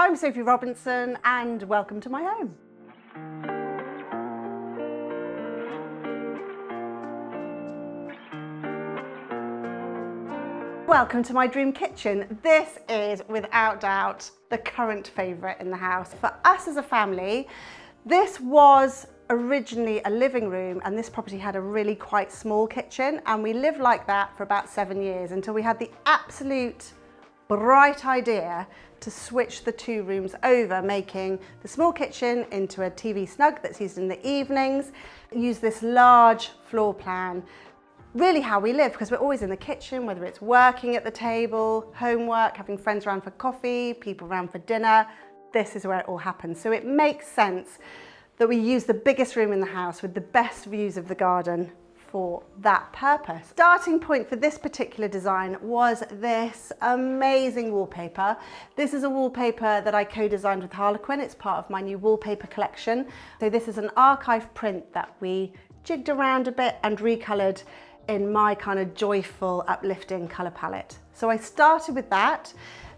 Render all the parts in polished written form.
I'm Sophie Robinson and welcome to my home. Welcome to my dream kitchen. This is without doubt the current favourite in the house. For us as a family, this was originally a living room and this property had a really quite small kitchen, and we lived like that for about 7 years until we had the absolute bright idea to switch the two rooms over, making the small kitchen into a TV snug that's used in the evenings, use this large floor plan, really how we live, because we're always in the kitchen, whether it's working at the table, homework, having friends around for coffee, people around for dinner. This is where it all happens. So it makes sense that we use the biggest room in the house with the best views of the garden for that purpose. Starting point for this particular design was this amazing wallpaper. This is a wallpaper that I co-designed with Harlequin. It's part of my new wallpaper collection. So this is an archive print that we jigged around a bit and recolored in my kind of joyful, uplifting color palette. So I started with that.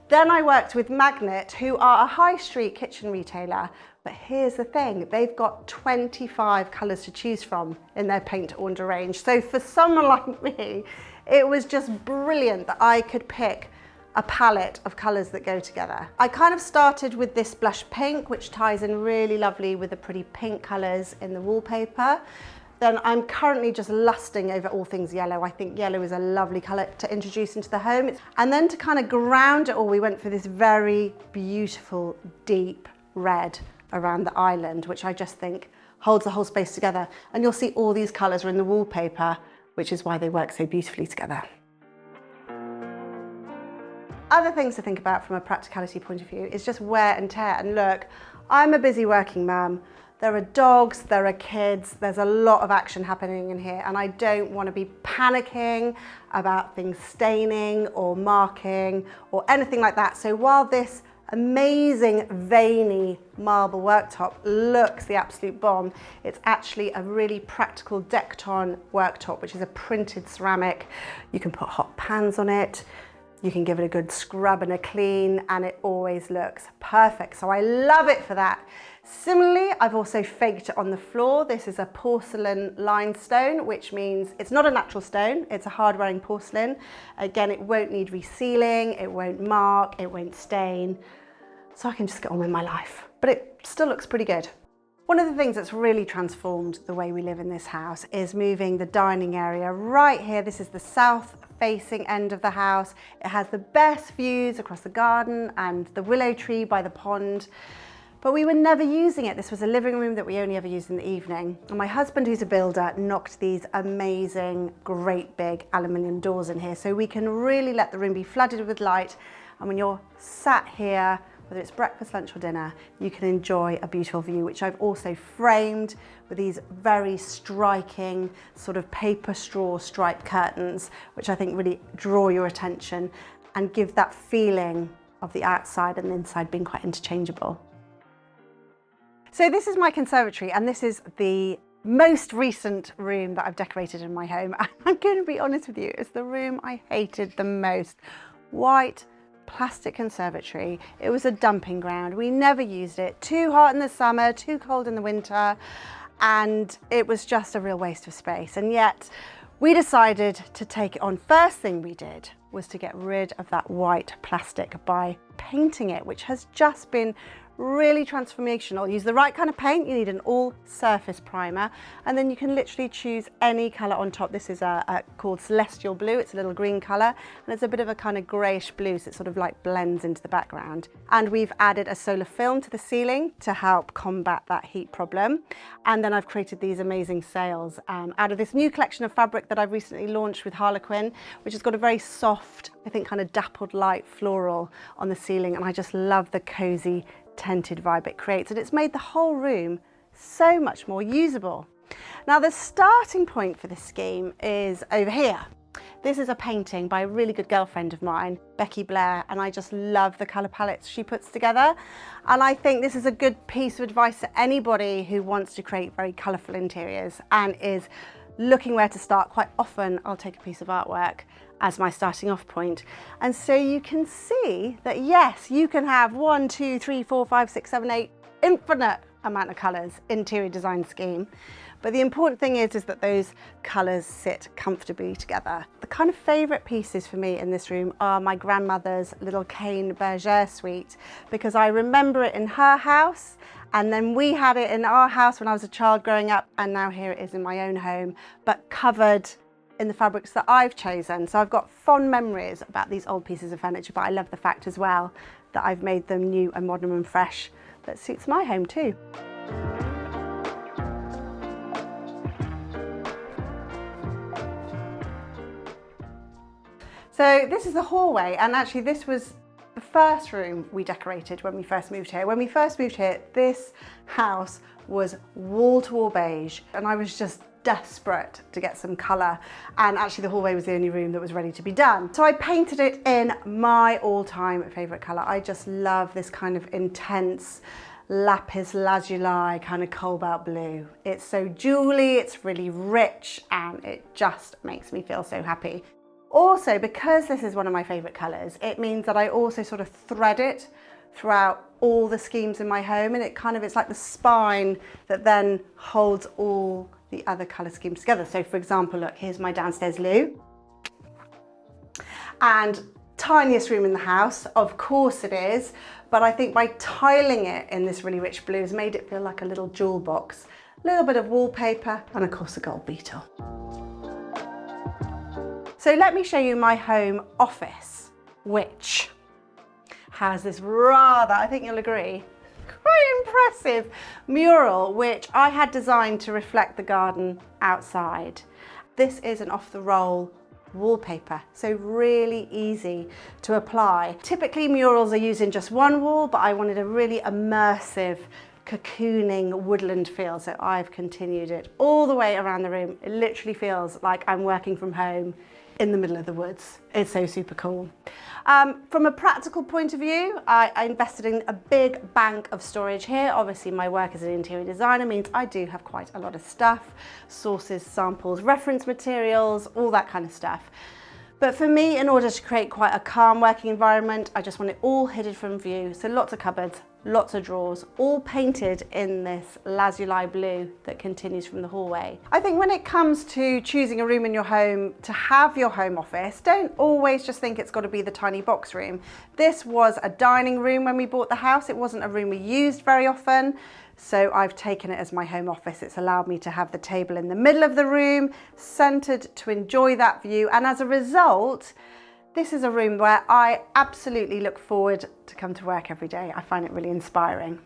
Then I worked with Magnet, who are a high street kitchen retailer. But here's the thing, they've got 25 colours to choose from in their paint to order range. So for someone like me, it was just brilliant that I could pick a palette of colours that go together. I kind of started with this blush pink, which ties in really lovely with the pretty pink colours in the wallpaper. Then I'm currently just lusting over all things yellow. I think yellow is a lovely colour to introduce into the home. And then to kind of ground it all, we went for this very beautiful, deep red around the island, which I just think holds the whole space together. And you'll see all these colours are in the wallpaper, which is why they work so beautifully together. Other things to think about from a practicality point of view is just wear and tear. And look, I'm a busy working mum. There are dogs, there are kids, there's a lot of action happening in here, and I don't want to be panicking about things staining or marking or anything like that. So while this amazing veiny marble worktop looks the absolute bomb, it's actually a really practical Decton worktop, which is a printed ceramic. You can put hot pans on it, you can give it a good scrub and a clean, and it always looks perfect. So I love it for that. Similarly, I've also faked it on the floor. This is a porcelain limestone, which means it's not a natural stone, it's a hard wearing porcelain. Again, it won't need resealing, it won't mark, it won't stain. So I can just get on with my life, but it still looks pretty good. One of the things that's really transformed the way we live in this house is moving the dining area right here. This is the south facing end of the house. It has the best views across the garden and the willow tree by the pond. But we were never using it. This was a living room that we only ever used in the evening. And my husband, who's a builder, knocked these amazing, great big aluminium doors in here. So we can really let the room be flooded with light. And when you're sat here, whether it's breakfast, lunch or dinner, you can enjoy a beautiful view, which I've also framed with these very striking sort of paper straw striped curtains, which I think really draw your attention and give that feeling of the outside and the inside being quite interchangeable. So this is my conservatory, and this is the most recent room that I've decorated in my home. And I'm going to be honest with you, it's the room I hated the most. White plastic conservatory. It was a dumping ground. We never used it. Too hot in the summer, too cold in the winter, and it was just a real waste of space. And yet we decided to take it on. First thing we did was to get rid of that white plastic by painting it, which has just been really transformational. Use the right kind of paint. You need an all surface primer, and then you can literally choose any color on top. This is called Celestial Blue. It's a little green color, and it's a bit of a kind of grayish blue, so it sort of like blends into the background. And we've added a solar film to the ceiling to help combat that heat problem. And then I've created these amazing sails out of this new collection of fabric that I've recently launched with Harlequin, which has got a very soft, I think, kind of dappled light floral on the ceiling, and I just love the cozy tinted vibe it creates, and it's made the whole room so much more usable. Now the starting point for this scheme is over here. This is a painting by a really good girlfriend of mine, Becky Blair, and I just love the colour palettes she puts together. And I think this is a good piece of advice to anybody who wants to create very colourful interiors and is looking where to start. Quite often I'll take a piece of artwork as my starting off point. And so you can see that yes, you can have 1, 2, 3, 4, 5, 6, 7, 8, infinite amount of colours interior design scheme. But the important thing is that those colours sit comfortably together. The kind of favourite pieces for me in this room are my grandmother's little cane bergère suite, because I remember it in her house, and then we had it in our house when I was a child growing up, and now here it is in my own home, but covered in the fabrics that I've chosen. So I've got fond memories about these old pieces of furniture, but I love the fact as well that I've made them new and modern and fresh that suits my home too. So this is the hallway, and actually this was the first room we decorated when we first moved here. When we first moved here, this house was wall-to-wall beige, and I was just desperate to get some colour, and actually the hallway was the only room that was ready to be done. So I painted it in my all-time favourite colour. I just love this kind of intense lapis lazuli kind of cobalt blue. It's so jewelly, it's really rich, and it just makes me feel so happy. Also, because this is one of my favourite colours, it means that I also sort of thread it throughout all the schemes in my home, and it's like the spine that then holds all the other colour schemes together. So for example, look, here's my downstairs loo. And tiniest room in the house, of course it is, but I think by tiling it in this really rich blue has made it feel like a little jewel box. A little bit of wallpaper, and of course a gold beetle. So let me show you my home office, which has this rather, I think you'll agree, quite impressive mural, which I had designed to reflect the garden outside. This is an off-the-roll wallpaper, so really easy to apply. Typically murals are used in just one wall, but I wanted a really immersive, cocooning woodland feel, so I've continued it all the way around the room. It literally feels like I'm working from home in the middle of the woods. It's so super cool. From a practical point of view, I invested in a big bank of storage here. Obviously my work as an interior designer means I do have quite a lot of stuff, sources, samples, reference materials, all that kind of stuff. But for me, in order to create quite a calm working environment, I just want it all hidden from view. So lots of cupboards, lots of drawers, all painted in this lazuli blue that continues from the hallway. I think when it comes to choosing a room in your home to have your home office, don't always just think it's got to be the tiny box room. This was a dining room when we bought the house. It wasn't a room we used very often, so I've taken it as my home office. It's allowed me to have the table in the middle of the room, centered to enjoy that view, and as a result, this is a room where I absolutely look forward to come to work every day. I find it really inspiring.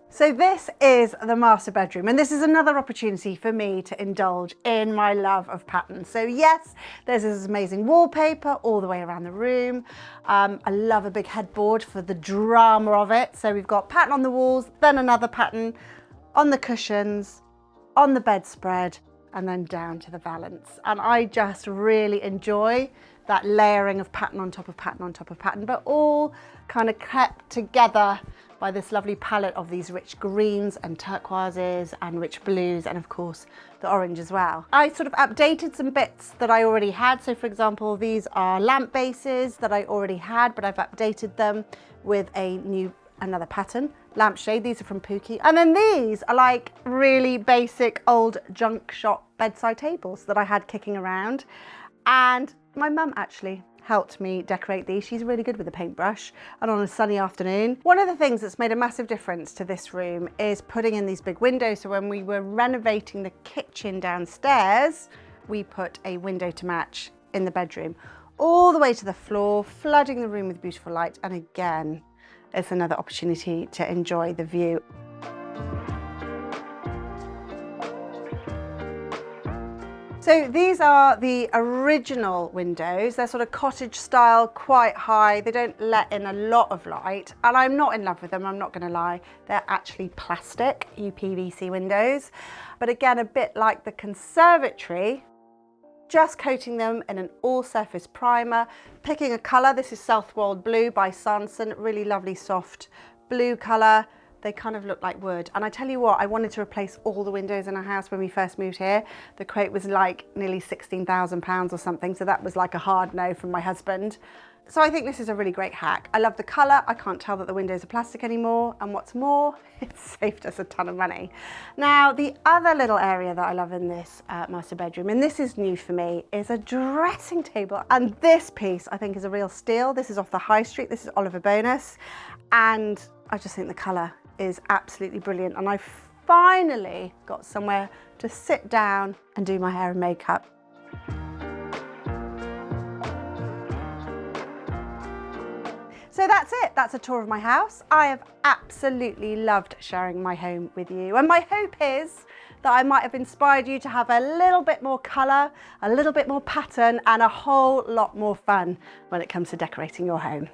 So this is the master bedroom, and this is another opportunity for me to indulge in my love of patterns. So yes, there's this amazing wallpaper all the way around the room. I love a big headboard for the drama of it. So we've got pattern on the walls, then another pattern on the cushions, on the bedspread, and then down to the valance. And I just really enjoy that layering of pattern on top of pattern on top of pattern, but all kind of kept together by this lovely palette of these rich greens and turquoises and rich blues, and of course the orange as well. I sort of updated some bits that I already had. So for example, these are lamp bases that I already had, but I've updated them with another pattern, lampshade. These are from Pookie. And then these are like really basic old junk shop bedside tables that I had kicking around. And my mum actually helped me decorate these. She's really good with a paintbrush, and on a sunny afternoon. One of the things that's made a massive difference to this room is putting in these big windows. So when we were renovating the kitchen downstairs, we put a window to match in the bedroom all the way to the floor, flooding the room with beautiful light. And again, it's another opportunity to enjoy the view. So these are the original windows. They're sort of cottage style, quite high. They don't let in a lot of light, and I'm not in love with them, I'm not gonna lie. They're actually plastic UPVC windows. But again, a bit like the Conservatory, just coating them in an all-surface primer, picking a color. This is Southwold Blue by Sanson, really lovely soft blue color. they kind of look like wood. And I tell you what, I wanted to replace all the windows in our house when we first moved here. The quote was like nearly £16,000 or something, so that was like a hard no from my husband. So I think this is a really great hack. I love the colour. I can't tell that the windows are plastic anymore. And what's more, it's saved us a ton of money. Now, the other little area that I love in this master bedroom, and this is new for me, is a dressing table. And this piece I think is a real steal. This is off the high street. This is Oliver Bonus. And I just think the colour is absolutely brilliant. And I finally got somewhere to sit down and do my hair and makeup. So that's it, that's a tour of my house. I have absolutely loved sharing my home with you. And my hope is that I might have inspired you to have a little bit more colour, a little bit more pattern, and a whole lot more fun when it comes to decorating your home.